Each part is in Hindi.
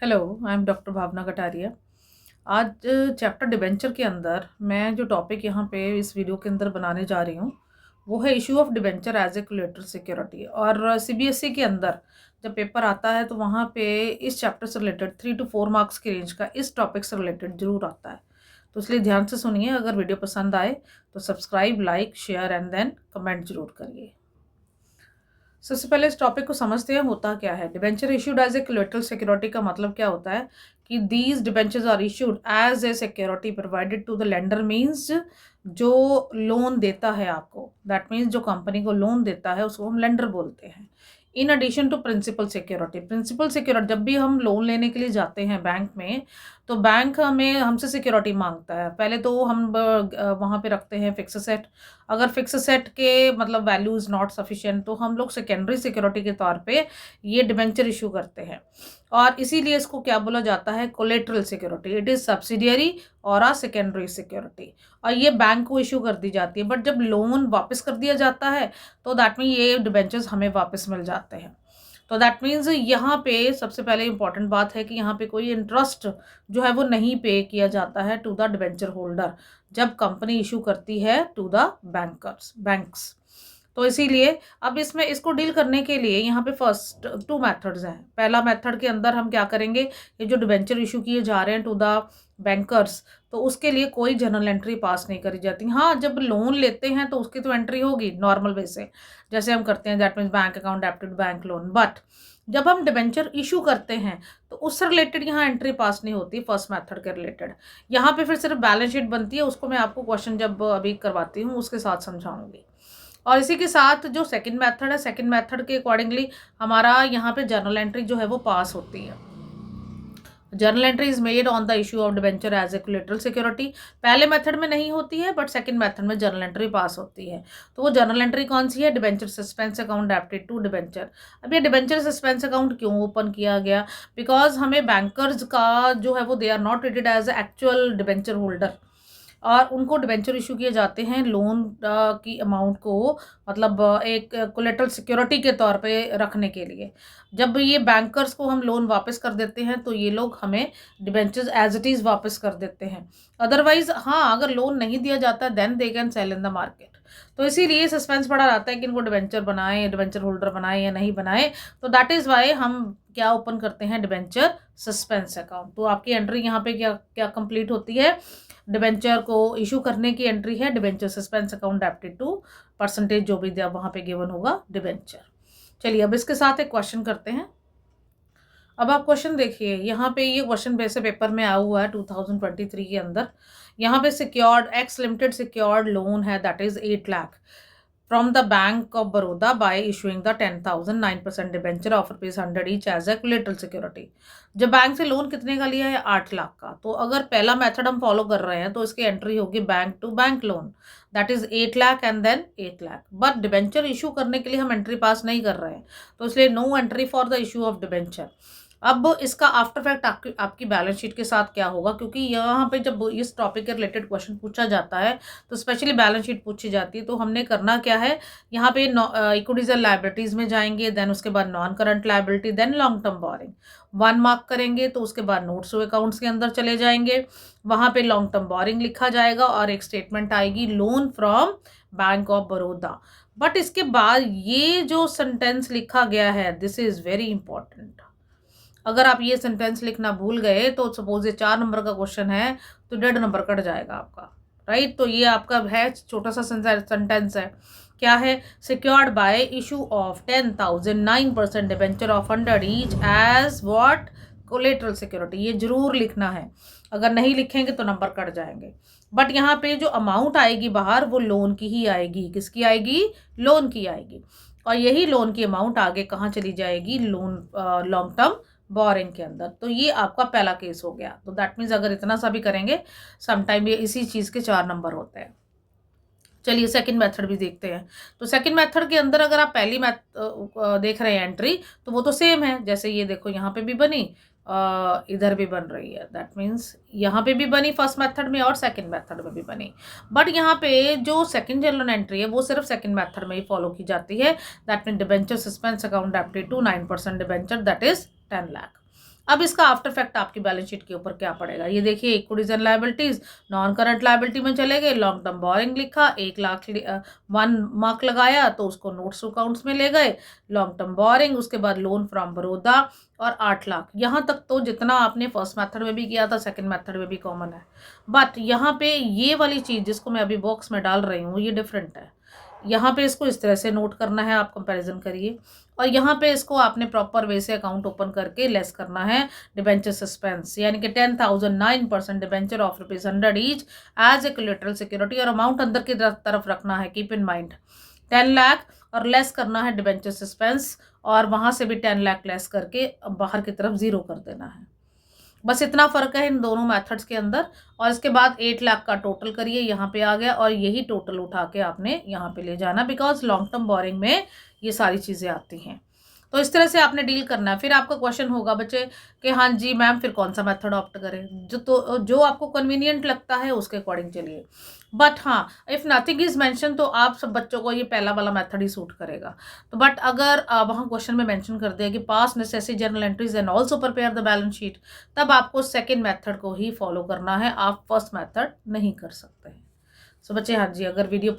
हेलो, आई एम डॉक्टर भावना कटारिया। आज चैप्टर डिबेंचर के अंदर मैं जो टॉपिक यहाँ पे इस वीडियो के अंदर बनाने जा रही हूँ, वो है issue of debenture as a collateral security. और सीबीएसई के अंदर जब पेपर आता है तो वहाँ पे इस चैप्टर से रिलेटेड 3 to 4 मार्क्स की रेंज का इस टॉपिक से रिलेटेड जरूर आता है। तो इसलिए ध्यान से सुनिए। अगर वीडियो पसंद आए तो subscribe, like, share and then comment जरूर करिए। सबसे पहले इस टॉपिक को समझते हैं होता क्या है। Debenture issued as a collateral security का मतलब क्या होता है कि these debentures are issued as a security provided to the lender. Means जो लोन देता है आपको, दैट मीन्स जो कंपनी को लोन देता है उसको हम लेंडर बोलते हैं। In addition to principal security, principal security जब भी हम लोन लेने के लिए जाते हैं बैंक में, तो बैंक हमें हमसे सिक्योरिटी मांगता है। पहले तो हम वहाँ पे रखते हैं फिक्स सेट। अगर फिक्स सेट के मतलब वैल्यू इज़ नॉट सफिशिएंट तो हम लोग सेकेंडरी सिक्योरिटी के तौर पे ये डिबेंचर इशू करते हैं। और इसीलिए इसको क्या बोला जाता है, collateral security. It is subsidiary और अ सेकेंडरी सिक्योरिटी, और ये बैंक को इशू कर दी जाती है। बट जब लोन वापस कर दिया जाता है तो दैट मीन ये डिबेंचर्स हमें वापस मिल जाते हैं। तो दैट मीन्स यहाँ पे सबसे पहले इंपॉर्टेंट बात है कि यहाँ पे कोई इंटरेस्ट जो है वो नहीं पे किया जाता है टू द डिबेंचर होल्डर जब कंपनी इशू करती है टू द बैंक्स। तो इसीलिए अब इसमें इसको डील करने के लिए यहाँ पे फर्स्ट 2 मेथड्स हैं। पहला मेथड के अंदर हम क्या करेंगे, ये जो डिबेंचर इशू किए जा रहे हैं टू द बैंकर्स, तो उसके लिए कोई जर्नल एंट्री पास नहीं करी जाती। हाँ, जब लोन लेते हैं तो उसकी तो एंट्री होगी नॉर्मल वे से, जैसे हम करते हैं, that means bank account debited bank loan. But जब हम डिबेंचर इशू करते हैं तो उससे रिलेटेड यहाँ एंट्री पास नहीं होती फर्स्ट मेथड के रिलेटेड। यहाँ पे फिर सिर्फ बैलेंस शीट बनती है। उसको मैं आपको क्वेश्चन जब अभी करवाती हूँ उसके साथ समझाऊंगी। और इसी के साथ जो सेकंड मेथड है, सेकंड मेथड के अकॉर्डिंगली हमारा यहाँ पे जर्नल एंट्री जो है वो पास होती है। Journal entry is made on the issue of debenture as a collateral security. पहले मेथड में नहीं होती है बट सेकंड मेथड में जर्नल एंट्री पास होती है। तो वो जर्नल एंट्री कौन सी है, debenture suspense account debited to debenture. अब ये डिबेंचर सस्पेंस अकाउंट क्यों ओपन किया गया, बिकॉज हमें बैंकर्स का जो है वो they are not treated as actual debenture holder, और उनको डिबेंचर इशू किए जाते हैं लोन की अमाउंट को मतलब एक कोलेटरल सिक्योरिटी के तौर पे रखने के लिए। जब ये बैंकर्स को हम लोन वापस कर देते हैं तो ये लोग हमें डिबेंचर्स एज इट इज़ वापस कर देते हैं। अदरवाइज हाँ, अगर लोन नहीं दिया जाता then they can sell in the market. तो इसीलिए सस्पेंस पड़ा रहता है कि इनको डिबेंचर बनाएं, डिबेंचर होल्डर बनाएं या नहीं बनाएं। तो दैट इज़ वाई हम क्या ओपन करते हैं, डिबेंचर सस्पेंस अकाउंट। तो आपकी एंट्री यहाँ पे क्या क्या कंप्लीट होती है, डिबेंचर को इशू करने की एंट्री है debenture suspense account debited to percentage जो भी वहाँ पे गिवन होगा डिबेंचर। चलिए अब इसके साथ एक क्वेश्चन करते हैं। अब आप क्वेश्चन देखिए, यहाँ पे ये क्वेश्चन वैसे पेपर में आया हुआ है 2023 के अंदर। यहाँ पे secured X limited secured loan है that is 8 lakh from the Bank of Baroda by issuing the 10,000 9% debenture of ₹100 each as a collateral security। जब बैंक से लोन कितने का लिया है, 8 लाख का। तो अगर पहला मेथड हम फॉलो कर रहे हैं तो इसकी एंट्री होगी bank to bank loan, that is 8 lakh and then 8 lakh. But debenture issue करने के लिए हम एंट्री पास नहीं कर रहे हैं, तो इसलिए no entry for the issue of debenture. अब इसका आफ्टर फैक्ट आपकी बैलेंस शीट के साथ क्या होगा, क्योंकि यहाँ पे जब इस टॉपिक के रिलेटेड क्वेश्चन पूछा जाता है तो स्पेशली बैलेंस शीट पूछी जाती है। तो हमने करना क्या है, यहाँ पे इक्विटीज एंड लायबिलिटीज में जाएंगे, देन उसके बाद non current liability, then long term borrowing 1 mark करेंगे। तो उसके बाद नोट्स टू अकाउंट्स के अंदर चले जाएंगे, वहाँ पे लॉन्ग टर्म बोरिंग लिखा जाएगा और एक स्टेटमेंट आएगी loan from bank of Baroda. But इसके बाद ये जो सेंटेंस लिखा गया है, दिस इज वेरी इंपॉर्टेंट। अगर आप ये सेंटेंस लिखना भूल गए तो सपोज ये 4 नंबर का क्वेश्चन है तो 1.5 नंबर कट जाएगा आपका, राइट। तो ये आपका है छोटा सा सेंटेंस है, क्या है, secured by issue of 10,000 9% debenture of 100 each as what collateral security. ये जरूर लिखना है, अगर नहीं लिखेंगे तो नंबर कट जाएंगे। बट यहाँ पे जो अमाउंट आएगी बाहर वो लोन की ही आएगी, किसकी आएगी, लोन की आएगी। और यही लोन की अमाउंट आगे कहाँ चली जाएगी, लोन लॉन्ग टर्म बोरिंग के अंदर। तो ये आपका पहला केस हो गया। तो दैट मीन्स अगर इतना सा भी करेंगे समटाइम ये इसी चीज़ के 4 नंबर होते हैं। चलिए सेकंड मेथड भी देखते हैं। तो सेकंड मेथड के अंदर अगर आप पहली देख रहे हैं एंट्री, तो वो तो सेम है। जैसे ये देखो यहाँ पे भी बनी, इधर भी बन रही है, दैट मीन्स यहाँ पे भी बनी फर्स्ट मेथड में और सेकंड मेथड में भी बनी। बट यहाँ पे जो सेकंड जर्नल एंट्री है वो सिर्फ सेकंड मेथड में ही फॉलो की जाती है, that mean debenture suspense account debited to 9% debenture that is 10 lakh. अब इसका आफ्टर इफेक्ट आपकी बैलेंस शीट के ऊपर क्या पड़ेगा, ये देखिए equities and liabilities, non current liability में चले गए, लॉन्ग टर्म बोरिंग लिखा, 1 लाख 1 मार्क लगाया तो उसको नोट्स अकाउंट्स में ले गए, लॉन्ग टर्म बोरिंग, उसके बाद लोन फ्रॉम बड़ौदा और 8 लाख। यहाँ तक तो जितना आपने फर्स्ट मेथड में भी किया था सेकंड मेथड में भी कॉमन है, बट यहाँ पे ये वाली चीज़ जिसको मैं अभी बॉक्स में डाल रही हूँ ये डिफरेंट है। यहाँ पे इसको इस तरह से नोट करना है, आप कंपैरिजन करिए, और यहाँ पे इसको आपने प्रॉपर वे से अकाउंट ओपन करके लेस करना है डिबेंचर सस्पेंस, यानी कि 10,000 9% debenture of ₹100 each as a collateral security, और अमाउंट अंदर की तरफ रखना है, कीप इन माइंड 10 लाख, और लेस करना है डिबेंचर सस्पेंस, और वहाँ से भी 10 लाख लेस करके बाहर की तरफ ज़ीरो कर देना है। बस इतना फ़र्क है इन दोनों मेथड्स के अंदर। और इसके बाद 8 लाख का टोटल करिए, यहाँ पे आ गया, और यही टोटल उठा के आपने यहाँ पे ले जाना, बिकॉज लॉन्ग टर्म बोरिंग में ये सारी चीज़ें आती हैं। तो इस तरह से आपने डील करना है। फिर आपका क्वेश्चन होगा बच्चे कि हाँ जी मैम फिर कौन सा मेथड ऑप्ट करें, जो आपको कन्वीनियंट लगता है उसके अकॉर्डिंग चलिए। बट हाँ, इफ़ नथिंग इज़ मेंशन तो आप सब बच्चों को ये पहला वाला मेथड ही सूट करेगा। तो बट अगर वहाँ क्वेश्चन में मेंशन कर दिया कि पास necessary journal entries and also prepare the balance sheet, तब आपको सेकेंड मेथड को ही फॉलो करना है, आप फर्स्ट मेथड नहीं कर सकते हैं। सो बच्चे हाँ जी, अगर वीडियो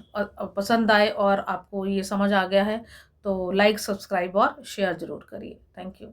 पसंद आए और आपको ये समझ आ गया है तो लाइक, सब्सक्राइब और शेयर ज़रूर करिए। Thank you.